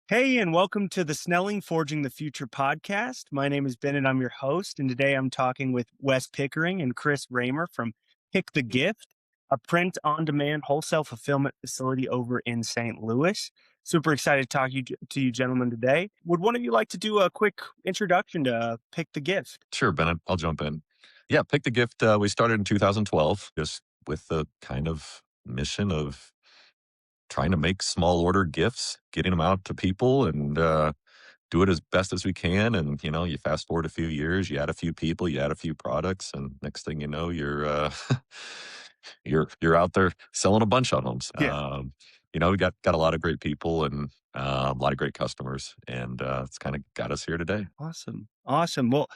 Hey, and welcome to the Snelling Forging the Future podcast. My name is Bennett. I'm your host, and today I'm talking with Wes Pickering and Chris Reimer from Pic The Gift, a print-on-demand wholesale fulfillment facility over in St. Louis. Super excited to talk to you gentlemen today. Would one of you like to do a quick introduction to Pic The Gift? Sure, Bennett. I'll jump in. Yeah, Pick the Gift. We started in 2012, just with the kind of mission of trying to make small order gifts, getting them out to people, and do it as best as we can. And you fast forward a few years, you add a few people, you add a few products, and next thing you know, you're you're out there selling a bunch of them. Yeah. We got a lot of great people and a lot of great customers, and it's kind of got us here today. Awesome. Awesome. Well,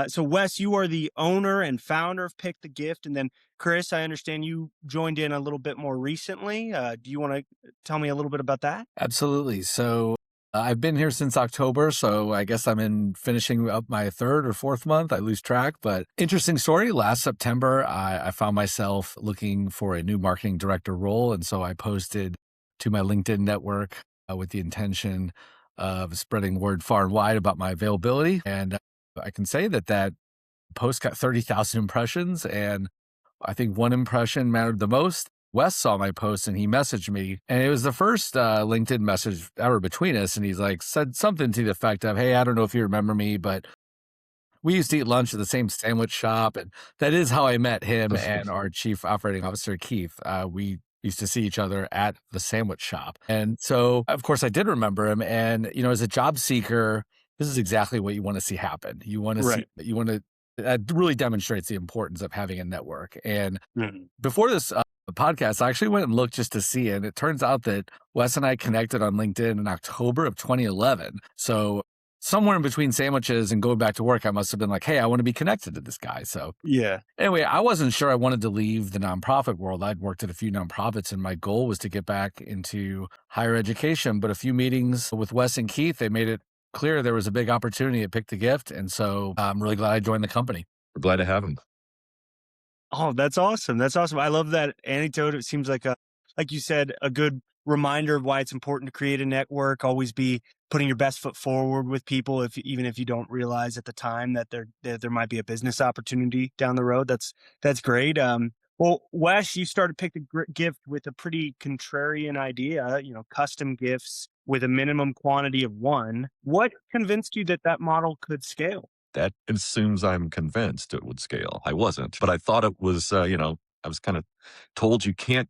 so Wes, you are the owner and founder of Pick the Gift. And then Chris, I understand you joined in a little bit more recently. Do you want to tell me a little bit about that? Absolutely. So I've been here since October, so I guess I'm in finishing up my third or fourth month. I lose track, but interesting story. Last September, I found myself looking for a new marketing director role. And so I posted to my LinkedIn network with the intention of spreading word far and wide about my availability. And I can say that post got 30,000 impressions. And I think one impression mattered the most. Wes saw my post and he messaged me, and it was the first LinkedIn message ever between us. And he's like, said something to the effect of, "Hey, I don't know if you remember me, but we used to eat lunch at the same sandwich shop." And that is how I met him and our chief operating officer, Keith. We used to see each other at the sandwich shop. And so, of course, I did remember him. And, as a job seeker, this is exactly what you want to see happen. Right. That really demonstrates the importance of having a network. And Mhm. before this podcast, I actually went and looked just to see, and it turns out that Wes and I connected on LinkedIn in October of 2011. So somewhere in between sandwiches and going back to work, I must have been like, "Hey, I want to be connected to this guy." So Yeah. anyway, I wasn't sure I wanted to leave the nonprofit world. I'd worked at a few nonprofits, and my goal was to get back into higher education. But a few meetings with Wes and Keith, they made it clear there was a big opportunity at Pick the Gift. And so I'm really glad I joined the company. We're glad to have him. Oh, that's awesome. That's awesome. I love that anecdote. It seems like you said, a good reminder of why it's important to create a network. Always be putting your best foot forward with people, even if you don't realize at the time that there might be a business opportunity down the road. That's great. Well, Wes, you started Pick the Gift with a pretty contrarian idea. Custom gifts with a minimum quantity of one. What convinced you that that model could scale? That assumes I'm convinced it would scale. I wasn't, but I thought it was, I was kind of told you can't,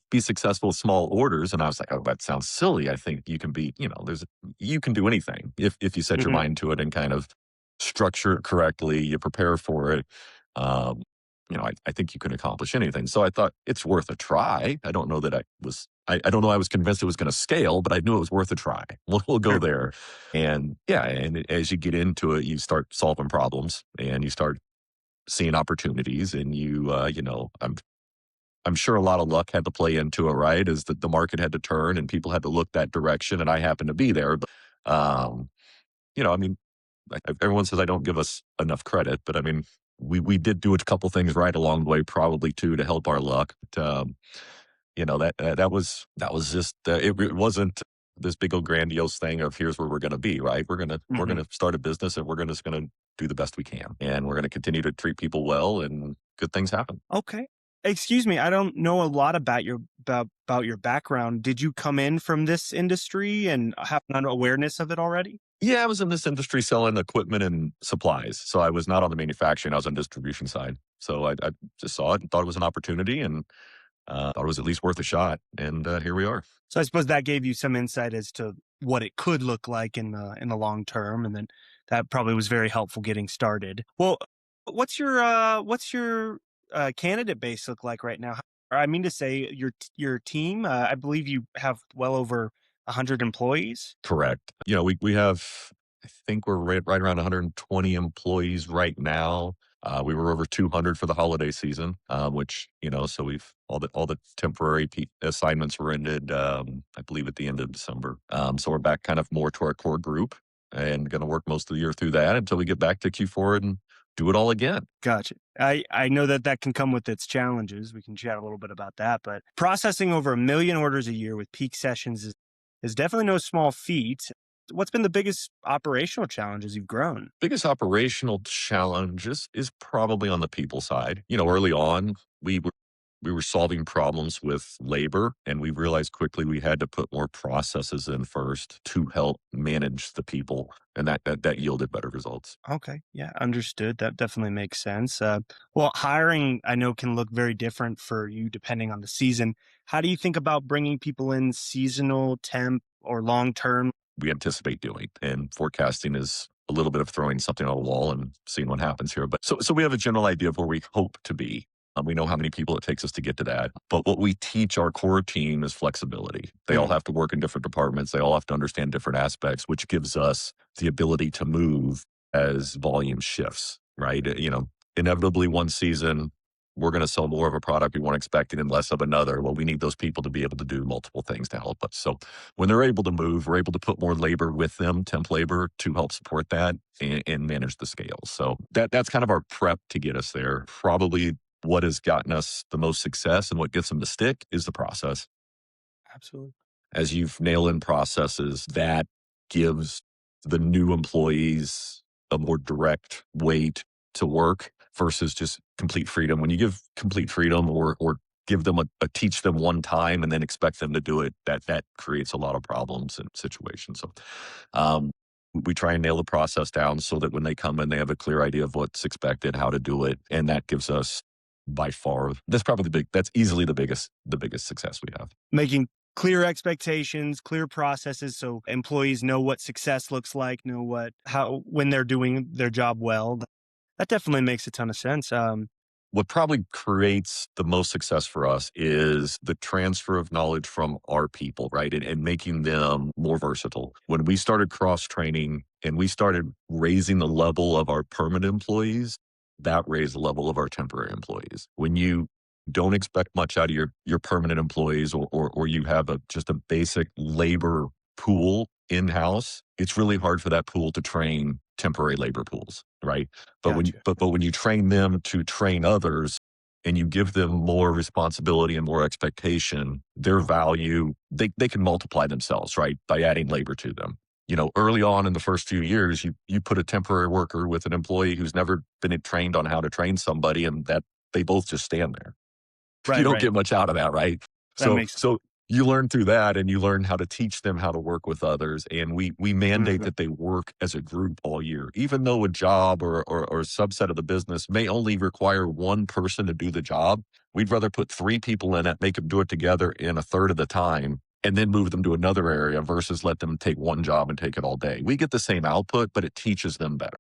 be successful with small orders. And I was like, oh, that sounds silly. I think you can be, you can do anything if you set your Hmm. mind to it and kind of structure it correctly, you prepare for it. Um, I think you can accomplish anything. So I thought it's worth a try. I don't know that I don't know I was convinced it was going to scale, but I knew it was worth a try. We'll go Sure. there. And yeah, and as you get into it, you start solving problems and you start seeing opportunities and I'm sure a lot of luck had to play into it, right? Is that the market had to turn and people had to look that direction and I happened to be there. But, um, I mean, everyone says I don't give us enough credit, but I mean, we did do a couple things right along the way, probably too, to help our luck. But, that was just it wasn't this big old grandiose thing of here's where we're going to be, right? We're Hmm. gonna start a business and just gonna do the best we can, and we're gonna continue to treat people well, and good things happen. Okay. Excuse me, I don't know a lot about about your background. Did you come in from this industry and have an awareness of it already? Yeah, I was in this industry selling equipment and supplies, so I was not on the manufacturing. I was on distribution side. So I just saw it and thought it was an opportunity, and thought it was at least worth a shot, and here we are. So I suppose that gave you some insight as to what it could look like in the long term, and then that probably was very helpful getting started. Well, what's your candidate base look like right now? Or I mean to say your team. I believe you have well over 100 employees. Correct. We have, I think we're right around 120 employees right now. We were over 200 for the holiday season, which, so we've all the temporary assignments were ended, I believe at the end of December. So we're back kind of more to our core group and going to work most of the year through that until we get back to Q4 and do it all again. Gotcha. I know that that can come with its challenges. We can chat a little bit about that, but processing over 1 million orders a year with peak sessions is is definitely no small feat. What's been the biggest operational challenge as you've grown? Biggest operational challenge is probably on the people side. Early on, we were solving problems with labor, and we realized quickly we had to put more processes in first to help manage the people, and that yielded better results. Okay. Yeah, understood. That definitely makes sense. Well, hiring, I know, can look very different for you depending on the season. How do you think about bringing people in seasonal, temp, or long term? We anticipate doing. And forecasting is a little bit of throwing something on a wall and seeing what happens here. But so we have a general idea of where we hope to be. We know how many people it takes us to get to that. But what we teach our core team is flexibility. They all Mm, have to work in different departments. They all have to understand different aspects, which gives us the ability to move as volume shifts, right? Inevitably one season, we're going to sell more of a product we weren't expecting and less of another. Well, we need those people to be able to do multiple things to help us. So when they're able to move, we're able to put more labor with them, temp labor, to help support that and manage the scales. So that's kind of our prep to get us there. Probably what has gotten us the most success and what gets them to stick is the process. absolutely. As you've nailed in processes, that gives the new employees a more direct way to work versus just complete freedom. When you give complete freedom or give them a teach them one time and then expect them to do it, that creates a lot of problems and situations. So um, we try and nail the process down so that when they come in, they have a clear idea of what's expected, how to do it, and that gives us by far that's easily the biggest success we have. Making clear expectations, clear processes so employees know what success looks like, know how, when they're doing their job well. That definitely makes a ton of sense. What probably creates the most success for us is the transfer of knowledge from our people, right? And making them more versatile. When we started cross training and we started raising the level of our permanent employees, that raised the level of our temporary employees. When you don't expect much out of your permanent employees or you have just a basic labor pool in house, it's really hard for that pool to train temporary labor pools, right? Gotcha. But when you train them to train others and you give them more responsibility and more expectation, their value, they can multiply themselves, right? By adding labor to them. Early on in the first few years, you put a temporary worker with an employee who's never been trained on how to train somebody, and that they both just stand there. You Right, don't right. get much out of that, right? That So makes so you learn through that and you learn how to teach them how to work with others. And we mandate Mhm. that they work as a group all year, even though a job or a subset of the business may only require one person to do the job. We'd rather put three people in it, make them do it together in a third of the time, and then move them to another area versus let them take one job and take it all day. We get the same output, but it teaches them better.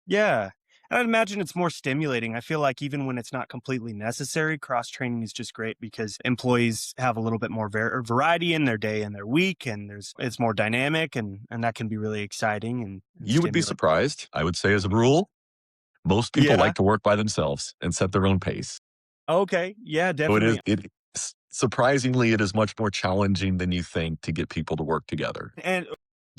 Yeah. And I'd imagine it's more stimulating. I feel like even when it's not completely necessary, cross training is just great because employees have a little bit more variety in their day and their week, and it's more dynamic, and that can be really exciting and You would be stimulating. surprised. I would say, as a rule, most people Yeah. like to work by themselves and set their own pace. Okay. Yeah, So definitely. surprisingly, it is much more challenging than you think to get people to work together. And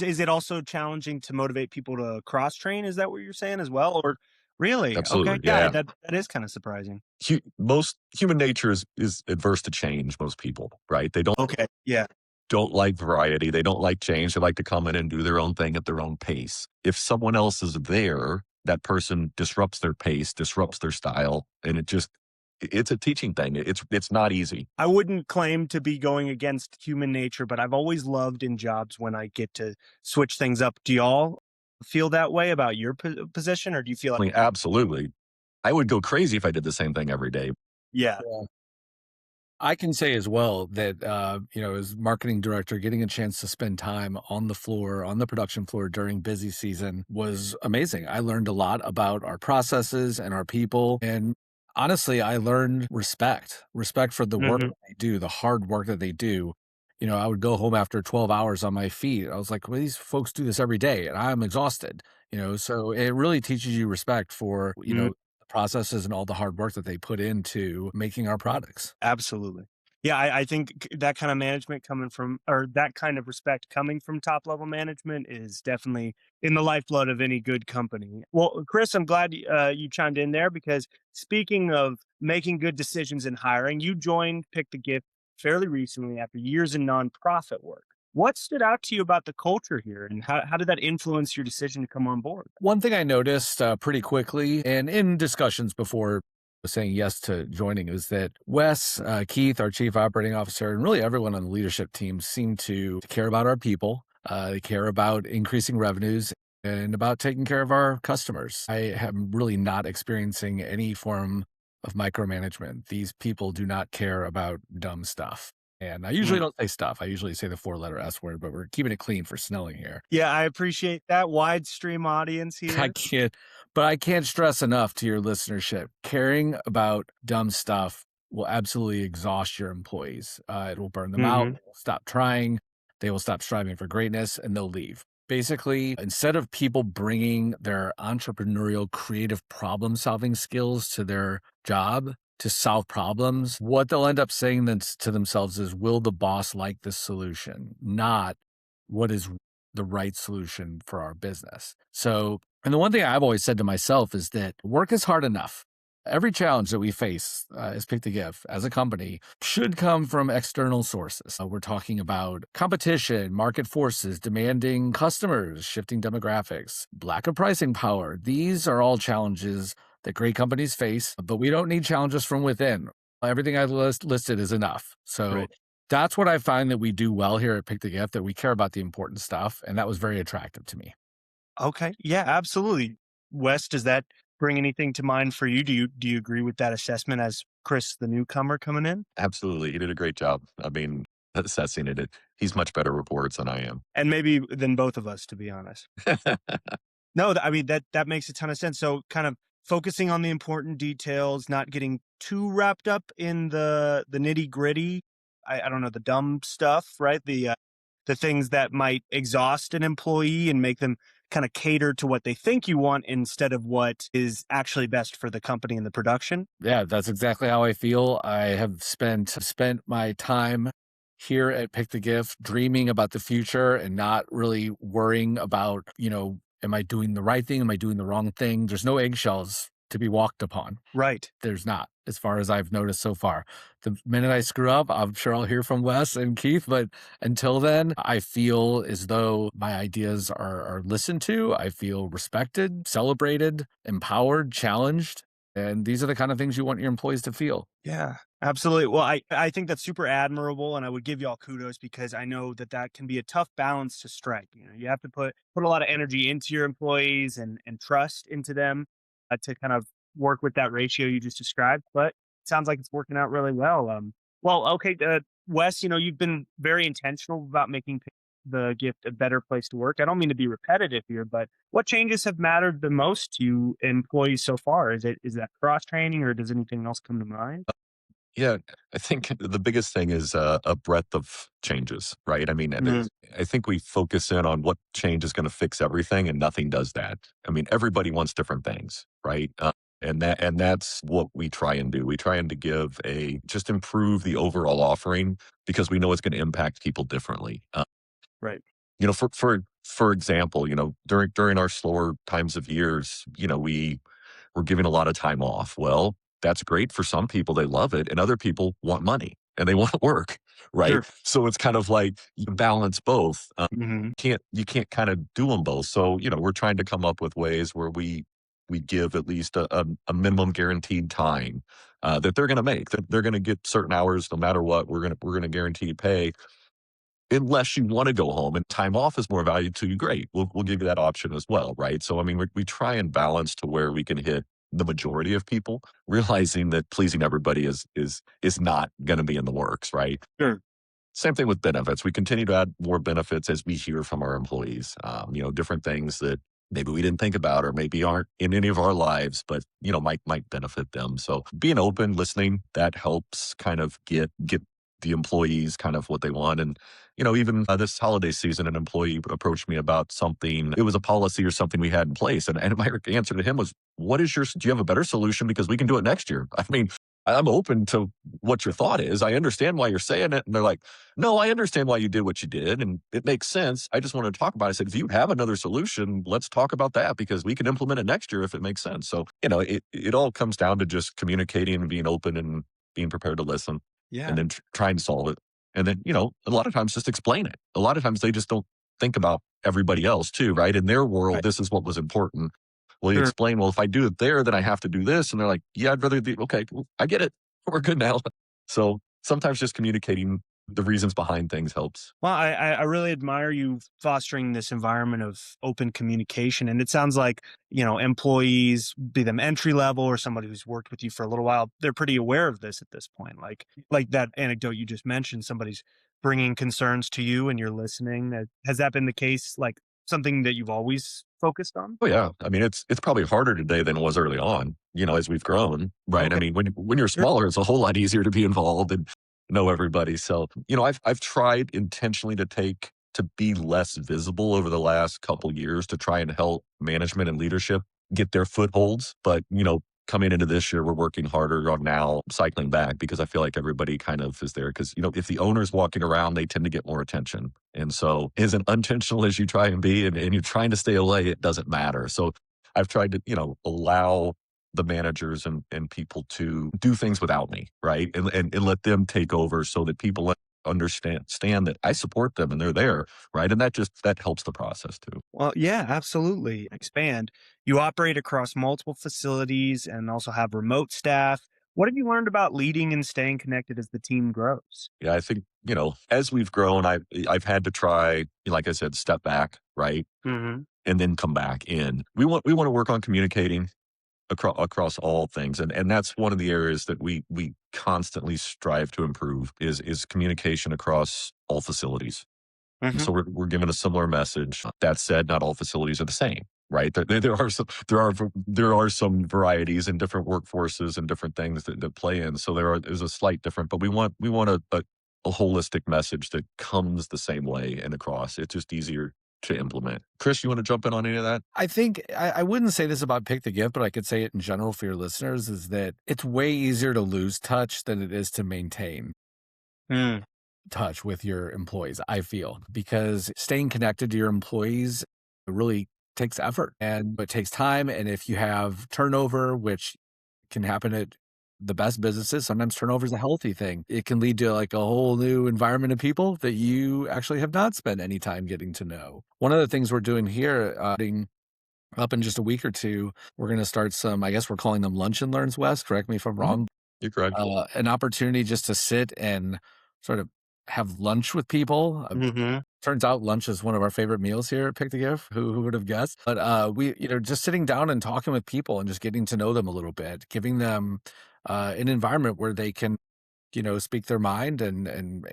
is it also challenging to motivate people to cross train? Is that what you're saying as well? Or really? Okay. Absolutely. Yeah, Yeah. that is kind of surprising. Most human nature is adverse to change, most people, right? They Okay. Yeah. don't like variety. They don't like change. They like to come in and do their own thing at their own pace. If someone else is there, that person disrupts their pace, disrupts their style, and it's a teaching thing. It's not easy. I wouldn't claim to be going against human nature, but I've always loved in jobs when I get to switch things up. Do y'all feel that way about your position, or do you feel I like, mean, absolutely. I would go crazy if I did the same thing every day. yeah, I can say as well that, as marketing director, getting a chance to spend time on the floor, on the production floor during busy season was amazing. I learned a lot about our processes and our people. And honestly, I learned respect for the work hmm, that they do, the hard work that they do. I would go home after 12 hours on my feet. I was like, well, these folks do this every day and I'm exhausted, so it really teaches you respect for, mm, the processes and all the hard work that they put into making our products. absolutely. Yeah, I think that kind of management coming from, or that kind of respect coming from top level management is definitely in the lifeblood of any good company. Well, Chris, I'm glad you chimed in there because speaking of making good decisions in hiring, you joined Pick the Gift fairly recently after years in nonprofit work. What stood out to you about the culture here, and how did that influence your decision to come on board? One thing I noticed pretty quickly, and in discussions before saying yes to joining, is that Wes, Keith, our chief operating officer, and really everyone on the leadership team seem to care about our people. They care about increasing revenues and about taking care of our customers. I am really not experiencing any form of micromanagement. These people do not care about dumb stuff. And I usually Mm. don't say stuff. I usually say the four-letter S word, but we're keeping it clean for Snelling here. Yeah, I appreciate that wide stream audience I here. can't, but I can't stress enough to your listenership. Caring about dumb stuff will absolutely exhaust your employees. It will burn them out. Hmm. They will stop trying. They will stop striving for greatness and they'll leave. Basically, instead of people bringing their entrepreneurial, creative problem solving skills to their job to solve problems, what they'll end up saying to themselves is, will the boss like this solution? Not what is the right solution for our business. So, and the one thing I've always said to myself is that work is hard enough. Every challenge that we face as Pic The Gift as a company should come from external sources. We're talking about competition, market forces, demanding customers, shifting demographics, lack of pricing power. These are all challenges that great companies face, but we don't need challenges from within. Everything I listed is enough. So Right. that's what I find that we do well here at Pic The Gift, that we care about the important stuff. And that was very attractive to me. Okay. Yeah, absolutely. Wes, does that bring anything to mind for you? Do you agree with that assessment as Chris, the newcomer coming in? Absolutely. He did a great job. I mean, assessing it. He's much better reports than I am. And maybe than both of us, to be honest. No, I mean that makes a ton of sense. So kind of focusing on the important details, not getting too wrapped up in the nitty gritty. I don't know, the dumb stuff, right? The things that might exhaust an employee and make them kind of cater to what they think you want instead of what is actually best for the company and the production. Yeah, that's exactly how I feel. I have spent my time here at Pic The Gift dreaming about the future and not really worrying about, am I doing the right thing? Am I doing the wrong thing? There's no eggshells to be walked upon. Right. There's not, as far as I've noticed so far. The minute I screw up, I'm sure I'll hear from Wes and Keith, but until then, I feel as though my ideas are listened to. I feel respected, celebrated, empowered, challenged. And these are the kind of things you want your employees to feel. Yeah, absolutely. Well, I think that's super admirable, and I would give y'all kudos because I know that can be a tough balance to strike. You have to put a lot of energy into your employees and trust into them to kind of work with that ratio you just described. But it sounds like it's working out really well. Well, okay, Wes, you've been very intentional about making the gift a better place to work. I don't mean to be repetitive here, but what changes have mattered the most to you employees so far? Is that cross training, or does anything else come to mind? Yeah, I think the biggest thing is a breadth of changes, right? I mean, Mhm. I think we focus in on what change is going to fix everything, and nothing does that. I mean, everybody wants different things, right? And that's what we try and do. We try and to give just improve the overall offering because we know it's going to impact people differently. Right. For example, during our slower times of years, we're giving a lot of time off. Well, that's great for some people. They love it. And other people want money and they want to work. Right. Sure. So it's kind of like you balance both. Hmm. You can't kind of do them both. So, we're trying to come up with ways where we give at least a minimum guaranteed time that they're going to make. That they're going to get certain hours no matter what. We're going to guarantee pay unless you want to go home and time off is more valued to you. Great. We'll give you that option as well. Right. So, I mean, we try and balance to where we can hit the majority of people, realizing that pleasing everybody is not going to be in the works. Right. Sure. Same thing with benefits. We continue to add more benefits as we hear from our employees. Different things that maybe we didn't think about or maybe aren't in any of our lives, but might benefit them. So being open, listening, that helps kind of get the employees kind of what they want. And even this holiday season, an employee approached me about something. It was a policy or something we had in place, and my answer to him was, "What is do you have a better solution? Because we can do it next year." I mean, I'm open to what your thought is. I understand why you're saying it. And they're like, no, I understand why you did what you did. And it makes sense. I just wanted to talk about it. I said, if you have another solution, let's talk about that because we can implement it next year if it makes sense. So, it all comes down to just communicating and being open and being prepared to listen Yeah. and then trying to solve it. And then, a lot of times just explain it. A lot of times they just don't think about everybody else too, right? In their world, Right. this is what was important. Well, you Sure. explain, well, if I do it there, then I have to do this. And they're like, yeah, I'd rather do, okay, well, I get it. We're good now. So sometimes just communicating the reasons behind things helps. Well, I really admire you fostering this environment of open communication. And it sounds like, employees, be them entry level or somebody who's worked with you for a little while, they're pretty aware of this at this point. Like that anecdote you just mentioned, somebody's bringing concerns to you and you're listening. Has that been the case? Like something that you've always focused on? Oh yeah. I mean, it's probably harder today than it was early on, as we've grown, right? I Okay. mean, when you're Sure. smaller, it's a whole lot easier to be involved and know everybody. So, I've tried intentionally to be less visible over the last couple years to try and help management and leadership get their footholds. But, coming into this year, we're working harder on now cycling back because I feel like everybody kind of is there. Because, if the owner's walking around, they tend to get more attention. And so, as unintentional as you try and be, and you're trying to stay away, it doesn't matter. So, I've tried to, allow the managers and people to do things without me, right? And let them take over so that people understand that I support them and they're there, right? And that helps the process too. Well, yeah, absolutely. Expand. You operate across multiple facilities and also have remote staff. What have you learned about leading and staying connected as the team grows? Yeah, I think, as we've grown, I've had to try, like I said, step back, right? Hmm. And then come back in. We want to work on communicating across all things. And that's one of the areas that we constantly strive to improve is communication across all facilities. And Hmm. so we're given a similar message. That said, not all facilities are the same, right? There are some varieties in different workforces and different things that play in. So there's a slight difference, but we want a holistic message that comes the same way and across. It's just easier to implement. Chris, you want to jump in on any of that? I think I wouldn't say this about Pick the Gift, but I could say it in general for your listeners is that it's way easier to lose touch than it is to maintain Mm. touch with your employees, I feel, because staying connected to your employees really takes effort and it takes time. And if you have turnover, which can happen at the best businesses, sometimes turnover is a healthy thing. It can lead to like a whole new environment of people that you actually have not spent any time getting to know. One of the things we're doing here, up in just a week or two, we're going to start some, I guess we're calling them lunch and learns, Wes, correct me if I'm Mhm. wrong, You're correct. an opportunity just to sit and sort of have lunch with people. Hmm. Turns out lunch is one of our favorite meals here at Pick the Gift. Who would have guessed? But we, just sitting down and talking with people and just getting to know them a little bit, giving them an environment where they can, speak their mind and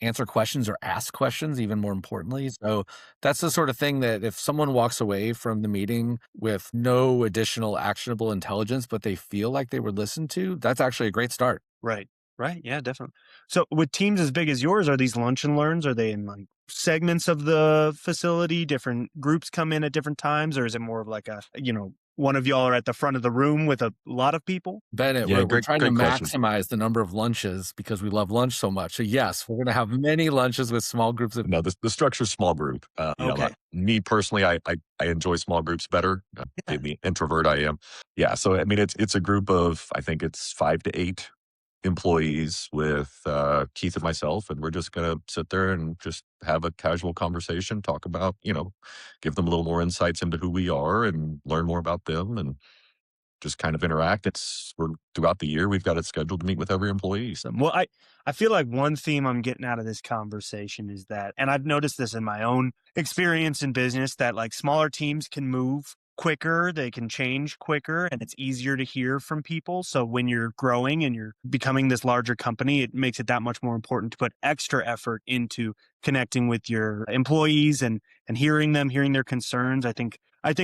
answer questions or ask questions, even more importantly. So that's the sort of thing that if someone walks away from the meeting with no additional actionable intelligence, but they feel like they were listened to, that's actually a great start. Right. Right. Yeah, definitely. So with teams as big as yours, are these lunch and learns? Are they in like segments of the facility? Different groups come in at different times, or is it more of like one of y'all are at the front of the room with a lot of people? Bennett, Yeah, we're great, trying to great question. maximize the number of lunches because we love lunch so much. So yes, we're going to have many lunches with small groups of. No, the structure's small group. Okay. Me personally, I enjoy small groups better. Yeah. The introvert I am. Yeah. So, I mean, it's a group of, I think it's 5 to 8 employees with Keith and myself. And we're just going to sit there and just have a casual conversation, talk about, give them a little more insights into who we are and learn more about them and just kind of interact. We're throughout the year, we've got it scheduled to meet with every employee. So, Well, I feel like one theme I'm getting out of this conversation is that, and I've noticed this in my own experience in business, that like smaller teams can move quicker, they can change quicker, and it's easier to hear from people. So when you're growing and you're becoming this larger company, it makes it that much more important to put extra effort into connecting with your employees and hearing them, hearing their concerns. I think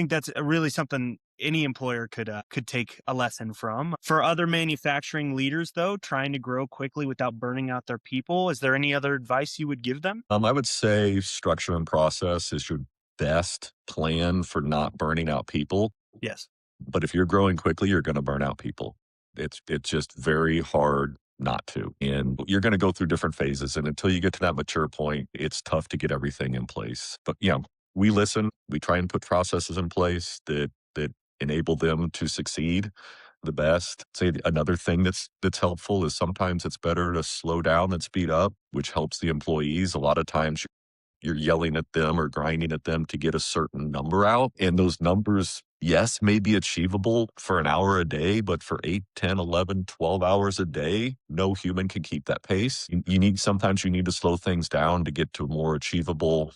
that's really something any employer could take a lesson from. For other manufacturing leaders, though, trying to grow quickly without burning out their people, is there any other advice you would give them? I would say structure and process is your best plan for not burning out people. Yes. But if you're growing quickly, you're going to burn out people. It's just very hard not to. And you're going to go through different phases. And until you get to that mature point, it's tough to get everything in place. But we listen, we try and put processes in place that enable them to succeed. the best. Say another thing that's helpful is sometimes it's better to slow down than speed up, which helps the employees. A lot of times you're yelling at them or grinding at them to get a certain number out. And those numbers, yes, may be achievable for an hour a day, but for 8, 10, 11, 12 hours a day, no human can keep that pace. Sometimes you need to slow things down to get to a more achievable,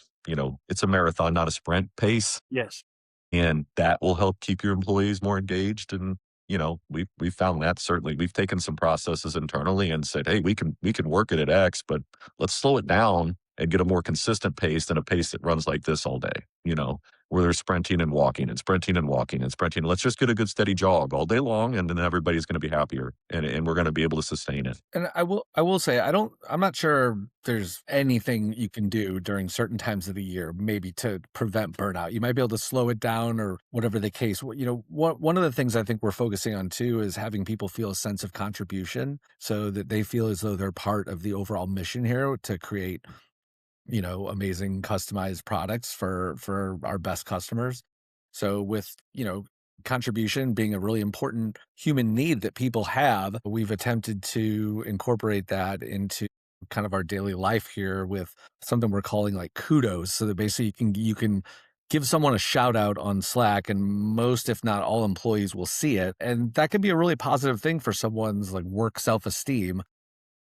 it's a marathon, not a sprint pace. Yes. And that will help keep your employees more engaged. And, we've found that certainly. We've taken some processes internally and said, hey, we can work it at X, but let's slow it down and get a more consistent pace than a pace that runs like this all day, where they're sprinting and walking and sprinting and walking and sprinting. Let's just get a good steady jog all day long, and then everybody's going to be happier, and we're going to be able to sustain it. And I will say, I'm not sure there's anything you can do during certain times of the year, maybe to prevent burnout. You might be able to slow it down or whatever the case. One of the things I think we're focusing on too is having people feel a sense of contribution so that they feel as though they're part of the overall mission here to create, amazing customized products for our best customers. So with, contribution being a really important human need that people have, we've attempted to incorporate that into kind of our daily life here with something we're calling like kudos. So that basically you can give someone a shout out on Slack, and most, if not all, employees will see it. And that can be a really positive thing for someone's like work self-esteem.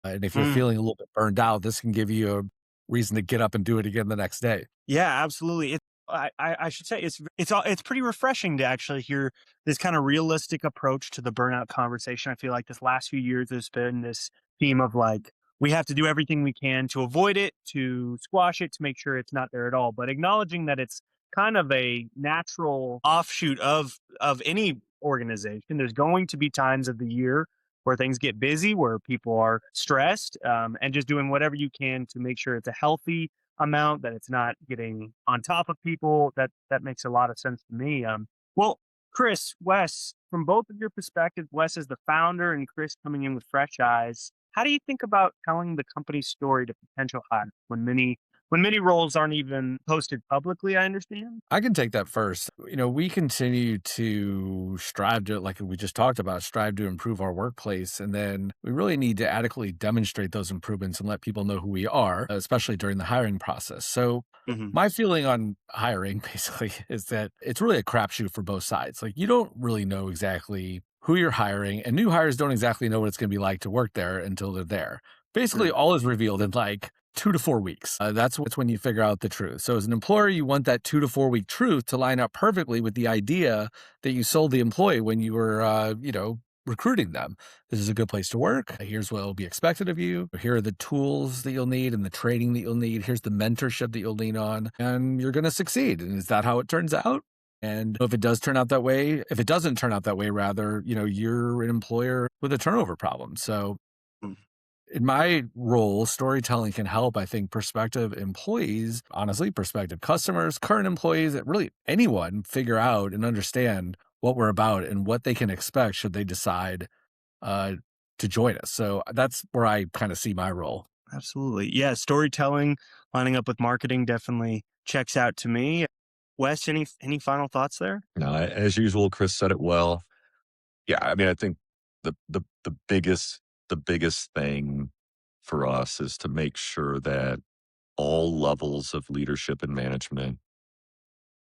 And if you're Mm. feeling a little bit burned out, this can give you a reason to get up and do it again the next day. Yeah, absolutely. I should say it's pretty refreshing to actually hear this kind of realistic approach to the burnout conversation. I feel like this last few years there's been this theme of like we have to do everything we can to avoid it, to squash it, to make sure it's not there at all. But acknowledging that it's kind of a natural offshoot of any organization. There's going to be times of the year where things get busy, where people are stressed, and just doing whatever you can to make sure it's a healthy amount, that it's not getting on top of people. That makes a lot of sense to me. Well, Chris, Wes, from both of your perspectives, Wes as the founder and Chris coming in with fresh eyes, how do you think about telling the company's story to potential hires when many roles aren't even posted publicly? I understand. I can take that first. We continue to strive to, like we just talked about, strive to improve our workplace. And then we really need to adequately demonstrate those improvements and let people know who we are, especially during the hiring process. So Hmm. my feeling on hiring basically is that it's really a crapshoot for both sides. Like you don't really know exactly who you're hiring, and new hires don't exactly know what it's going to be like to work there until they're there. Basically, all is revealed in like 2 to 4 weeks. That's what's when you figure out the truth. So as an employer, you want that 2 to 4 week truth to line up perfectly with the idea that you sold the employee when you were, recruiting them. This is a good place to work. Here's what will be expected of you. Here are the tools that you'll need and the training that you'll need. Here's the mentorship that you'll lean on, and you're going to succeed. And is that how it turns out? And if it does turn out that way, if it doesn't turn out that way, rather, you're an employer with a turnover problem. So in my role, storytelling can help, I think, prospective employees, honestly, prospective customers, current employees, really anyone figure out and understand what we're about and what they can expect should they decide uh, to join us. So that's where I kind of see my role. Absolutely. Yeah, storytelling, lining up with marketing definitely checks out to me. Wes, any final thoughts there? No, as usual, Chris said it well. Yeah, I mean, I think the biggest thing for us is to make sure that all levels of leadership and management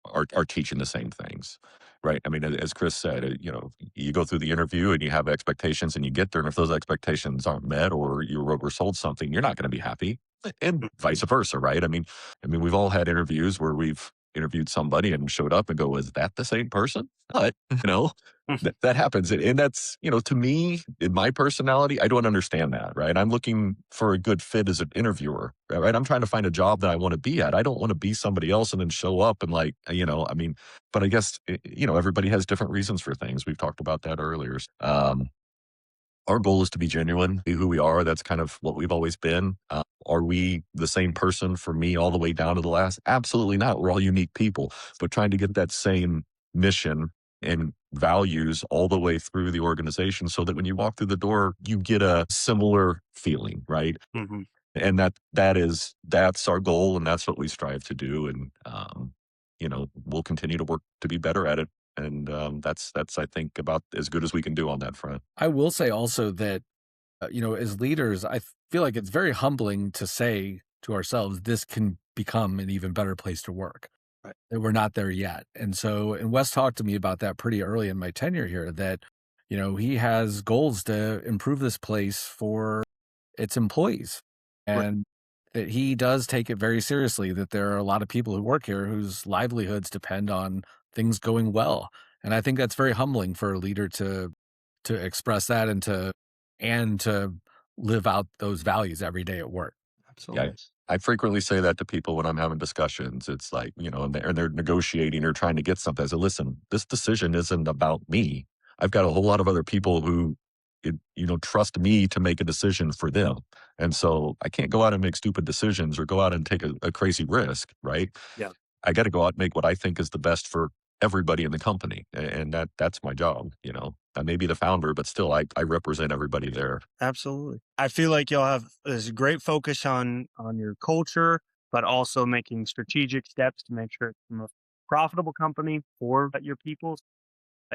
are teaching the same things, right? I mean, as Chris said, you go through the interview and you have expectations and you get there, and if those expectations aren't met or you're oversold something, you're not going to be happy, and vice versa, right? I mean, we've all had interviews where we've interviewed somebody and showed up and go, "Is that the same person?" But that happens, and that's to me, in my personality, I don't understand that, right? I'm looking for a good fit as an interviewer, right? I'm trying to find a job that I want to be at. I don't want to be somebody else and then show up and like, I mean, but I guess everybody has different reasons for things. We've talked about that earlier. Our goal is to be genuine, be who we are. That's kind of what we've always been. Are we the same person for me all the way down to the last? Absolutely not. We're all unique people, but trying to get that same mission and values all the way through the organization so that when you walk through the door, you get a similar feeling, right? Hmm. And that's our goal, and that's what we strive to do. And we'll continue to work to be better at it. And that's I think about as good as we can do on that front. I will say also that, as leaders, feel like it's very humbling to say to ourselves, this can become an even better place to work. Right. That we're not there yet. And Wes talked to me about that pretty early in my tenure here that, he has goals to improve this place for its employees. Right. And that he does take it very seriously that there are a lot of people who work here whose livelihoods depend on things going well. And I think that's very humbling for a leader to express that and to live out those values every day at work. Yeah, Absolutely. I frequently say that to people when I'm having discussions. It's like, and they're negotiating or trying to get something. I say, listen, this decision isn't about me. I've got a whole lot of other people who, trust me to make a decision for them. And so I can't go out and make stupid decisions or go out and take a crazy risk, right? Yeah. I got to go out and make what I think is the best for everybody in the company. And that's my job. I may be the founder, but still I represent everybody there. Absolutely. I feel like you'll have this great focus on your culture, but also making strategic steps to make sure it's the most profitable company for your people.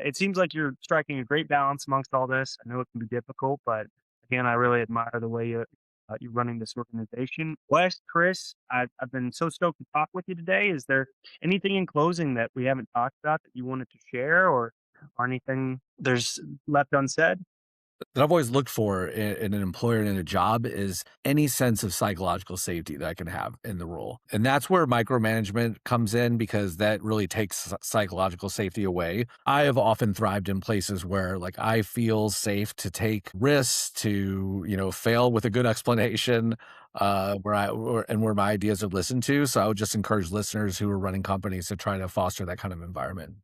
It seems like you're striking a great balance amongst all this. I know it can be difficult, but again, I really admire the way you're running this organization. Wes, Chris, I've been so stoked to talk with you today. Is there anything in closing that we haven't talked about that you wanted to share, or anything there's left unsaid? That I've always looked for in an employer and in a job is any sense of psychological safety that I can have in the role. And that's where micromanagement comes in because that really takes psychological safety away. I have often thrived in places where like I feel safe to take risks, to, fail with a good explanation, where my ideas are listened to. So I would just encourage listeners who are running companies to try to foster that kind of environment.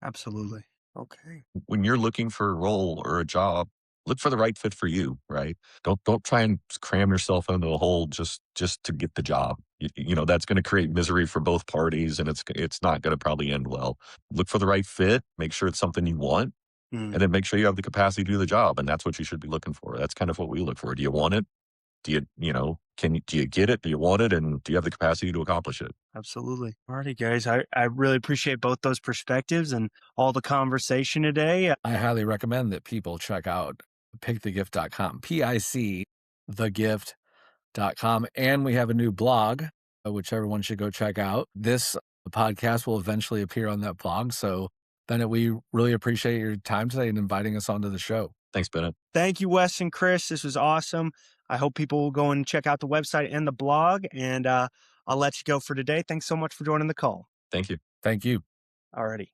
Absolutely. Okay. When you're looking for a role or a job, look for the right fit for you, right? Don't try and cram yourself into a hole just to get the job. That's going to create misery for both parties, and it's not going to probably end well. Look for the right fit, make sure it's something you want, Mm, and then make sure you have the capacity to do the job. And that's what you should be looking for. That's kind of what we look for. Do you want it? Do you get it? Do you want it? And do you have the capacity to accomplish it? absolutely. Alrighty, guys. I really appreciate both those perspectives and all the conversation today. I highly recommend that people check out picthegift.com, PIC thegift.com. And we have a new blog, which everyone should go check out. This podcast will eventually appear on that blog. So, Bennett, we really appreciate your time today and inviting us onto the show. Thanks, Bennett. Thank you, Wes and Chris. This was awesome. I hope people will go and check out the website and the blog. And I'll let you go for today. Thanks so much for joining the call. Thank you. Thank you. Alrighty.